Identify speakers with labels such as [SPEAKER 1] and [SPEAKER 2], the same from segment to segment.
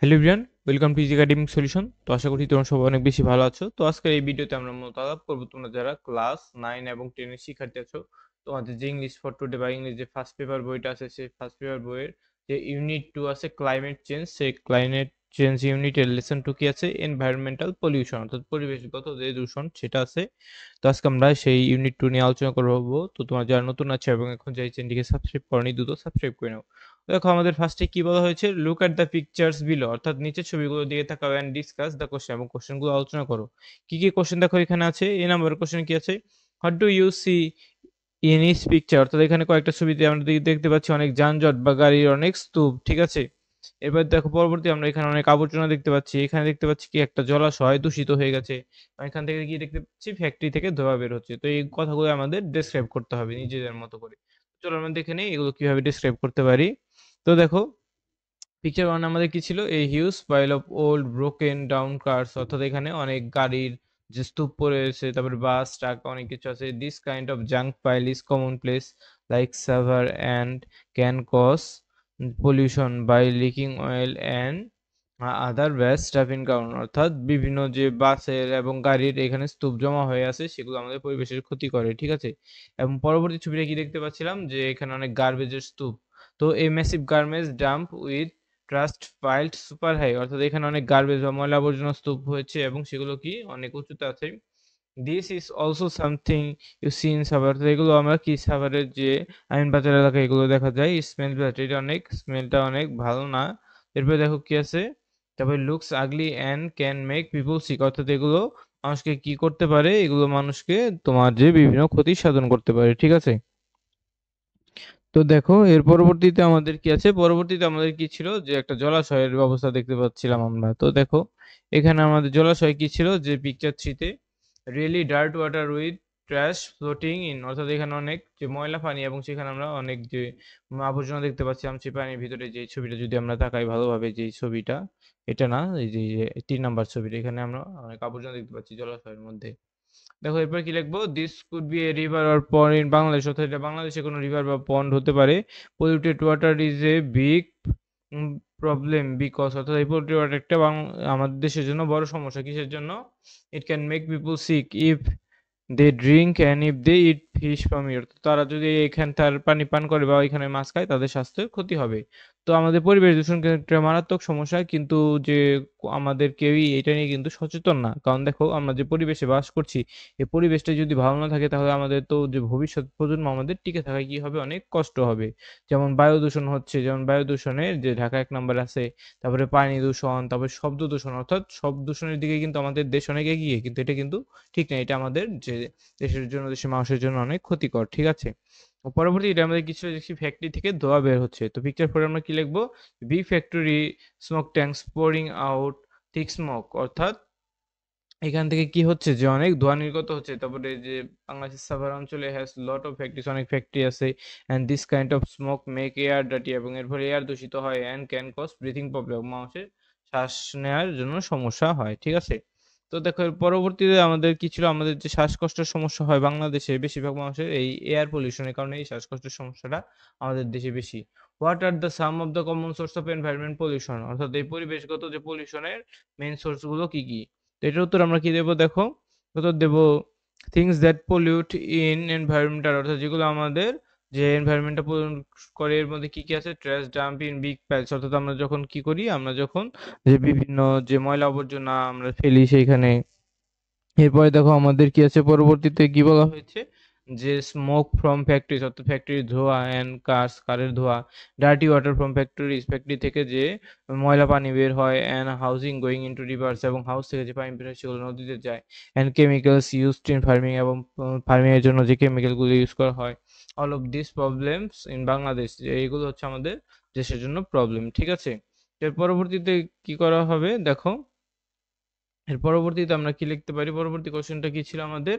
[SPEAKER 1] Hello everyone, welcome to easy academic solution. তো আশা করি তোমরা সবাই অনেক বেশি ভালো আছো। তো আজকের এই ভিডিওতে আমরা মূলত আলাপ করবো তোমরা যারা ক্লাস 9 এবং 10 এর শিক্ষার্থী আছো, তোমাদের যে ইংলিশ ফর টুডে বা ইংলিশ যে ফার্স্ট পেপার বইটা আছে, সেই ফার্স্ট পেপার বইয়ের যে ইউনিট 2 আছে ক্লাইমেট চেঞ্জ, সেই ক্লাইমেট চেঞ্জ ইউনিটের লেসন 2 কি আছে এনভায়রনমেন্টাল পলিউশন, অর্থাৎ পরিবেশগত যে দূষণ সেটা আছে। তো আজকে আমরা সেই ইউনিট 2 নিয়ে আলোচনা করবো। তো তোমরা যারা নতুন আছে এবং এখন যে চ্যানেলটিকে সাবস্ক্রাইব করনি, দ্রুত সাবস্ক্রাইব করে নাও। দেখো আমাদের ফার্স্টে কি বলা হয়েছে, look at the pictures below, অর্থাৎ নিচের ছবিগুলোর দিকে তাকাও এন্ড ডিসকাস দ্য কোশ্চেন, এবং কোশ্চেনগুলো আলোচনা করো। কি কি কোশ্চেন দেখো এখানে আছে। এই নাম্বার কোশ্চেন কি আছে, what do you see in each picture, অর্থাৎ এখানে কয়েকটা ছবিতে আমরা দেখতে পাচ্ছি অনেক যানজট বা গাড়ির অনেক স্তূপ, ঠিক আছে। এবার দেখো পরবর্তী আমরা এখানে অনেক আবর্জনা দেখতে পাচ্ছি, এখানে দেখতে পাচ্ছি কি একটা জলাশয় দূষিত হয়ে গেছে, এখান থেকে কি দেখতে পাচ্ছি ফ্যাক্টরি থেকে ধোঁয়া বের হচ্ছে। তো এই কথাগুলো আমাদের ডেসক্রাইব করতে হবে নিজেদের মতো করে। চলো আমরা দেখে নিই এগুলো কিভাবে ডেসক্রাইব করতে পারি। তো দেখো পিকচার ওয়ান আমাদের কি ছিল, a huge pile of old broken down cars, অর্থাৎ এখানে অনেক গাড়ির যে স্তূপ পড়ে রয়েছে, তারপরে বাস ট্রাক অনেক কিছু আছে। This kind of junk pile is common place like Savar and can cause pollution by leaking oil and other bad stuff in ground, অর্থাৎ বিভিন্ন যে বাসের এবং গাড়ির এখানে স্তূপ জমা হয়ে আছে সেগুলো আমাদের পরিবেশের ক্ষতি করে, ঠিক আছে। এবং পরবর্তী ছবিটা কি দেখতে পাচ্ছিলাম যে এখানে অনেক গার্বেজের স্তূপ। তো এই massive garbage dump with trash piled super high, অর্থাৎ এখানে অনেক গার্বেজ বা ময়লা আবর্জনা স্তূপ হয়েছে এবং সেগুলো কি অনেক উঁচুতে আছে। This is also something you see in Savar, তো এগুলো আমরা কি সাভারের যে আইনবাজার এলাকায় এগুলো দেখা যায়। স্মেল ব্যাড, এটা অনেক স্মেলটা অনেক ভালো না। এরপরে দেখো কি আছে, তারপরে looks ugly and can make people sick, অর্থাৎ এগুলো মানুষকে কি করতে পারে, এগুলো মানুষকে তোমার যে বিভিন্ন ক্ষতি সাধন করতে পারে, ঠিক আছে। তো দেখো এর পরবর্তীতে আমাদের কি আছে, পরবর্তীতে আমাদের কি ছিল যে একটা জলাশয়ের ব্যবস্থা দেখতে পাচ্ছিলাম আমরা। তো দেখো এখানে আমাদের জলাশয় কি ছিল, যে পিকচার থ্রিতে really dirt water with trash floating in, অর্থাৎ এখানে অনেক যে ময়লা পানি এবং সেখানে আমরা অনেক যে আবর্জনা দেখতে পাচ্ছিলাম সেই পানির ভিতরে। যে ছবিটা যদি আমরা তাকাই ভালোভাবে, যে ছবিটা এটা না, এই যে 3 নাম্বার ছবিটা, এখানে আমরা অনেক আবর্জনা দেখতে পাচ্ছি জলাশয়ের মধ্যে। দেখো এরপর কি লিখবো, this could B A river or pond in Bangladesh, অর্থাৎ এটা বাংলাদেশে কোনো রিভার বা পন্ড হতে পারে। Polluted water is a big problem because, অর্থাৎ এই পলিউটেড ওয়াটার একটা আমাদের দেশের জন্য বড় সমস্যা। কিসের জন্য, it can make people sick if they drink and if they eat fish from it, তারা যদি এখানকার পানি পান করে বা এখানে মাছ খায় তাদের স্বাস্থ্যের ক্ষতি হবে। তো আমাদের পরিবেশ দূষণ কিন্তু একটা মারাত্মক সমস্যা, কিন্তু যে আমাদের কেউই এটা নিয়ে কিন্তু সচেতন না। কারণ দেখো আমরা যে পরিবেশে বাস করছি, এই পরিবেশটা যদি ভালো না থাকে তাহলে আমাদের তো যে ভবিষ্যৎ প্রজন্ম আমাদের টিকে থাকায় কি হবে, অনেক কষ্ট হবে। যেমন বায়ু দূষণ হচ্ছে, যেমন বায়ু দূষণের যে ঢাকা 1 নম্বর আছে, তারপরে পানি দূষণ, তারপরে শব্দ দূষণ, অর্থাৎ শব্দ দূষণের দিকে কিন্তু আমাদের দেশ অনেক এগিয়ে, কিন্তু এটা কিন্তু ঠিক না। এটা আমাদের যে দেশের জন্য, দেশের মানুষের জন্য অনেক ক্ষতিকর, ঠিক আছে। পরবর্তী এটা আমাদের কিছু দেখছি ফ্যাক্টরি থেকে ধোঁয়া বের হচ্ছে। তো পিকচার পরে আমরা কি লিখবো, B factory smoke tanks pouring out thick smoke, অর্থাৎ এখান থেকে কি হচ্ছে যে অনেক ধোঁয়া নির্গত হচ্ছে। তারপরে যে বাংলাদেশের সাভার অঞ্চলে হ্যাজ লট অফ ফ্যাক্টরিজ, অনেক ফ্যাক্টরি আছে, and this kind of smoke make air dirty, এবং এর ফলে এয়ার দূষিত হয়, and can cause breathing problem, মানুষের শ্বাস নেওয়ার জন্য সমস্যা হয়, ঠিক আছে। তো দেখো এর পরবর্তীতে আমাদের কি ছিল, আমাদের যে শ্বাসকষ্টের সমস্যা হয় বাংলাদেশে বেশিরভাগ মানুষের এই এয়ার পলিউশনের কারণে এই শ্বাসকষ্টের সমস্যাটা আমাদের দেশে বেশি। What are the some of the common source of environment pollution, অর্থাৎ এই পরিবেশগত যে পলিউশনের মেইন সোর্স গুলো কি কি। তো এটার উত্তর আমরা কি দেবো, দেখো উত্তর দেবো things that pollute in environmental, অর্থাৎ যেগুলো আমাদের যে এনভায়রনমেন্টটা পলিউট করে, এর মধ্যে কি কি আছে, trash dump in big piles, অর্থাৎ আমরা যখন কি করি, আমরা যখন যে বিভিন্ন যে ময়লা আবর্জনা আমরা ফেলি সেইখানে। এরপরে দেখো আমাদের কি আছে, পরবর্তীতে কি বলা হয়েছে, যে স্মোক ফ্রম ফ্যাক্টরিজ, অর্থাৎ ফ্যাক্টরির ধোঁয়া, অ্যান্ড কারের ধোঁয়া, dirty water from factories, factory থেকে যে ময়লা পানি বের হয়, and housing going into rivers, এবং হাউস থেকে যে পানি বের হয় সেগুলো নদীতে যায়, and chemicals used in farming, এবং ফার্মিং এর জন্য যে কেমিক্যালগুলো ইউজ করা হয়। All of this problems in Bangladesh, এইগুলো হচ্ছে আমাদের দেশের জন্য প্রবলেম, ঠিক আছে। এর পরবর্তীতে কি করা হবে দেখো, এর পরবর্তীতে আমরা কি লিখতে পারি, পরবর্তী কোশ্চেনটা কি ছিল আমাদের,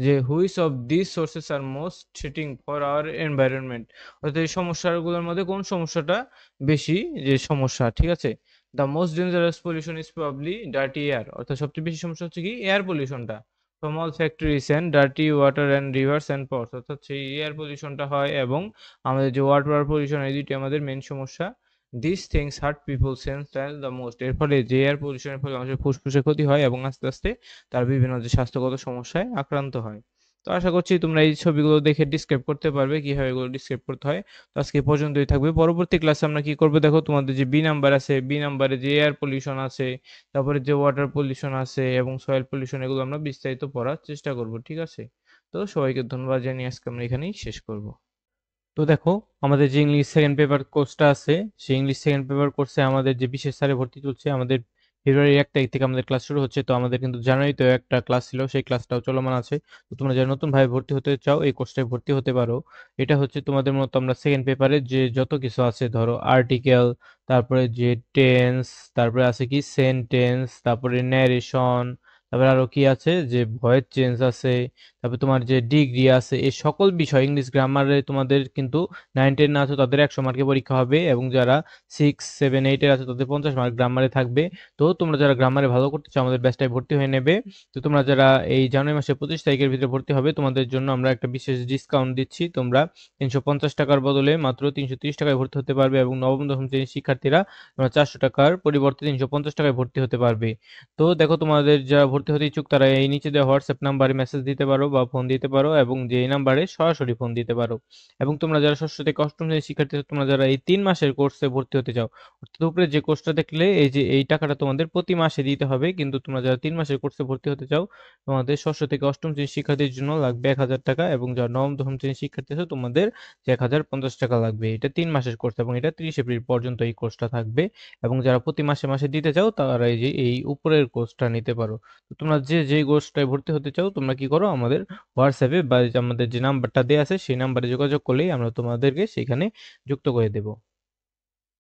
[SPEAKER 1] যে which of this sources R most threatening for our environment, অর্থাৎ এই সমস্যাগুলোর মধ্যে কোন সমস্যাটা বেশি যে সমস্যা, ঠিক আছে। The most dangerous pollution is probably dirty air, অর্থাৎ সবচেয়ে বেশি সমস্যা হচ্ছে কি এয়ার পলিউশনটা, from all factories and dirty water and rivers and pots, অর্থাৎ সেই এয়ার পলিউশনটা হয় এবং আমাদের যে ওয়াটার পলিউশন, এই দুইটি আমাদের মেন সমস্যা। This things heart people sense the most. এর ফলে যে এয়ার পলিউশনের ফলে মানুষের ফুসফুসের ক্ষতি হয় এবং আস্তে আস্তে তার বিভিন্ন যে স্বাস্থ্যগত সমস্যায় আক্রান্ত হয়। তো আশা করছি তোমরা এই ছবিগুলো দেখে ডিসক্রাইব করতে পারবে কিভাবে এগুলো ডিসক্রাইব করতে হয়। তো আজকে এ পর্যন্তই থাকবে। পরবর্তী ক্লাসে আমরা কি করব দেখো, তোমাদের যে বি নাম্বার আছে, বি নাম্বারে যে এয়ার পলিউশন আছে, তারপরে যে ওয়াটার পলিউশন আছে এবং সয়েল পলিউশন, এগুলো আমরা বিস্তারিত পড়ার চেষ্টা করব। ঠিক আছে? তো সবাইকে ধন্যবাদ জানিয়ে আজকে আমরা এখানেই শেষ করব। তো দেখো, আমাদের যে ইংলিশ সেকেন্ড পেপার কোর্সটা আছে, সেই ইংলিশ সেকেন্ড পেপার কোর্সে আমাদের যে বিশেষ স্যারে ভর্তি চলছে, আমাদের ফেব্রুয়ারি 1 তারিখ থেকে আমাদের ক্লাস শুরু হচ্ছে। তো আমাদের কিন্তু জানুয়ারিতেও একটা ক্লাস ছিল, সেই ক্লাসটাও চলমান আছে। তো তোমরা যারা নতুন ভাবে ভর্তি হতে চাও এই কোর্সটায় ভর্তি হতে পারো। এটা হচ্ছে তোমাদের মতো আমরা সেকেন্ড পেপারে যে যত কিছু আছে, ধরো আর্টিকেল, তারপরে যে টেন্স, তারপরে আছে কি সেন্টেন্স, তারপরে ন্যারেশন, তারপরে আরো কি আছে যে ভয়েস চেঞ্জ আছে, তারপর তোমার যে ডিগ্রি আছে, এই সকল বিষয় ইংলিশ গ্রামারে তোমাদের কিন্তু 9-10 আছে তাদের 100 মার্কের পরীক্ষা হবে, এবং যারা 6-7-8 আছে তাদের 50 মার্ক গ্রামারে থাকবে। তো তোমরা যারা গ্রামারে ভালো করতে চাও আমাদের ব্যাচটায় ভর্তি হয়ে নেবে। তো তোমরা যারা এই জানুয়ারি মাসের 25 তারিখের ভিতরে ভর্তি হবে, তোমাদের জন্য আমরা একটা বিশেষ ডিসকাউন্ট দিচ্ছি। তোমরা 350 টাকার বদলে মাত্র 330 টাকায় ভর্তি হতে পারবে, এবং নবম দশম শ্রেণীর শিক্ষার্থীরা তোমরা 400 টাকার পরিবর্তে 350 টাকায় ভর্তি হতে পারবে। তো দেখো, তোমাদের যারা ভর্তি হতে ইচ্ছুক তারা এই নিচে দেওয়া হোয়াটসঅ্যাপ নাম্বারে মেসেজ দিতে পারো বা ফোন দিতে পারো, এবং যে এই নাম্বারে সরাসরি ফোন দিতে পারো। এবং তোমরা যারা ষষ্ঠ থেকে অষ্টম শ্রেণীর শিক্ষার্থী আছো, তোমরা যারা এই 3 মাসের কোর্সে ভর্তি হতে চাও, অর্থাৎ উপরে যে কোর্সটা দেখলে এই যে এই টাকাটা তোমাদের প্রতি মাসে দিতে হবে, কিন্তু তোমরা যারা 3 মাসের কোর্সে ভর্তি হতে চাও, তোমাদের ষষ্ঠ থেকে অষ্টম শ্রেণীর শিক্ষার্থীর জন্য লাগবে 1000 টাকা, এবং যারা নবম দশম শ্রেণীর শিক্ষার্থী আছো তোমাদের 1050 টাকা লাগবে। এটা 3 মাসের কোর্স, এবং এটা 30 এপ্রিল পর্যন্ত এই কোর্সটা থাকবে। এবং যারা প্রতি মাসে মাসে দিতে চাও তারা এই যে এই উপরের কোর্সটা নিতে পারো। তো তোমরা যে যেই কোর্সটায় ভর্তি হতে চাও তোমরা কি করো, আমাদের হোয়াটসঅ্যাপে বা যে আমাদের যে নাম্বারটা দেওয়া আছে সেই নাম্বারে যোগাযোগ করলেই আমরা তোমাদেরকে সেখানে যুক্ত করে দেব।